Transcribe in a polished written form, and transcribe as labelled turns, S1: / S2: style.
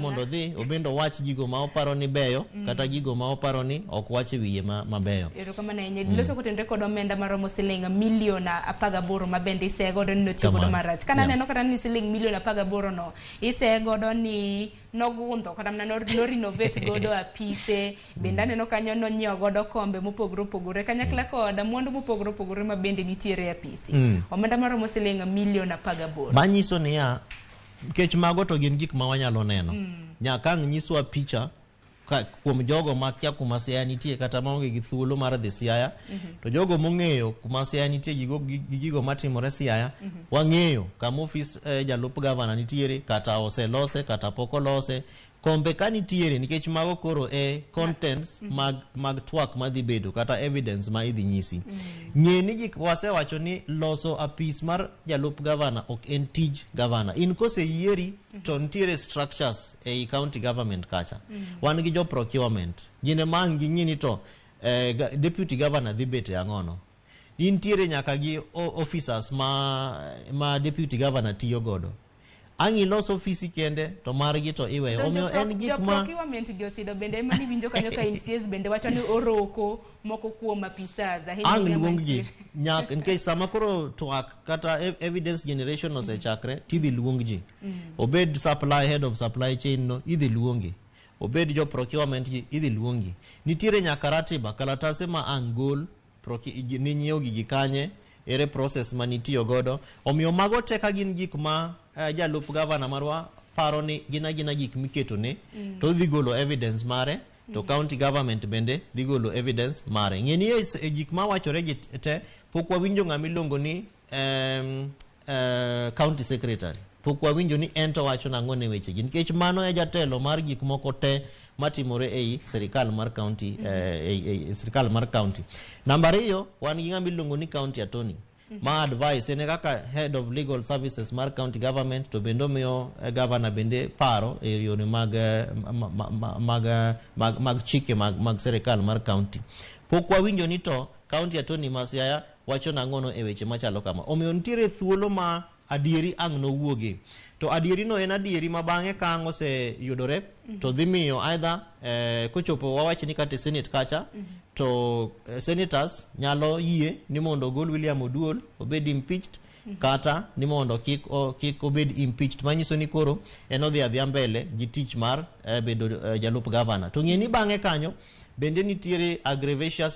S1: mondo dhi obendo wach gigo ma oparo ni beyo kata gigo ma oparo ni ok wach wiye mabeyo.
S2: Ero kama na yenye loso kutendre kod omenda maromo siling milion 18 ma bende isegodo ni notigodo marach. Kana neno kata ni siling milion 18 no isegodo ni nogundho kata mna no renovate godo apise bende neno kanyo no nyiewo godo kombe mopogore opogore kanyakla koda mwandu mopogore opogore ma bende nitiere apisi. Omenda maromo siling milion 18.
S1: Manyiso ni ya kech mago to gin gik ma wanyalo neno. Nyaka nyiswa picha kuom jogo ma kia kuma Siaya nitie kata maonge gi thuolo mar dhi Siaya to jogo mong'eyo kuma Siaya nitie gigo matimore Siaya wang'eyo kama ofis jalup gavana nitiere kata oselose kata pok olose kombe ka nitiere nikech mago koro contents mag twak madhi bedo kata evidence ma idhi nyisi. Ng'e ni gik wasewacho ni loso apis mar jalup gavana ok en tij gavana. In kose yieri to nitiere structures ei county government kacha. Wan gi jo procurement. Gine mang gi ng'ini to deputy governor dhi bete ang'ono. Nitiere nyaka gi officers ma deputy governor tiyo godo. Angi los ofisi kende to margi to iwe omio en gik ma
S2: procurement gi Osido bende mani winjo kanyo ka MCS bende wacho ni oroko moko kuom apisas
S1: ahinya luongji nyak nke sama koro twak kata evidence generation osechakre tidhi luongji obed supply head of supply chain no idhi luongi obed jo procurement gi idhi luongi nitiere nyaka ratiba kalatase ma angol ni nyiewo gigi kanye ere process manitiyo godo omio mago teka gin gik ma jalup gavana marwa paro ni gina gik miketo ne to dhi golo evidence mare to county government bende dhi golo evidence mare. Ng'eni gik ma wachore gi te pok wawinjo ng'ama iluongo ni county secretary pok wawinjo ni ento wacho nang'o ne weche gi nikech mano e jatelo mar gik moko te matimore ei serikal mar county serikal mar county. Namba 2 wan gi ng'ama iluongo ni county attorney ma advice ene kaka head of legal services mar county government to bendo miyo governor bende paro e yone mag chike mag serikal mar county. Pok wawinjo ni to county attorney ma Siaya wacho nang'ono e weche machalo kama. Omiyo nitiere thuolo ma adieri ang' no wuoge. To adieri no en adieri ma bang'e ka ang' oseyudore to dhi miyo either kochopo wawachi ni kata senate kacha to senators nyalo yie ni mondo ogol William Oduol obed impeached kata ni mondo kik obed impeached manyiso ni koro en odhi adhia mbele gi tich mar bedo jalup gavana. To ng'e ni bang'e kanyo bende nitiere aggravacious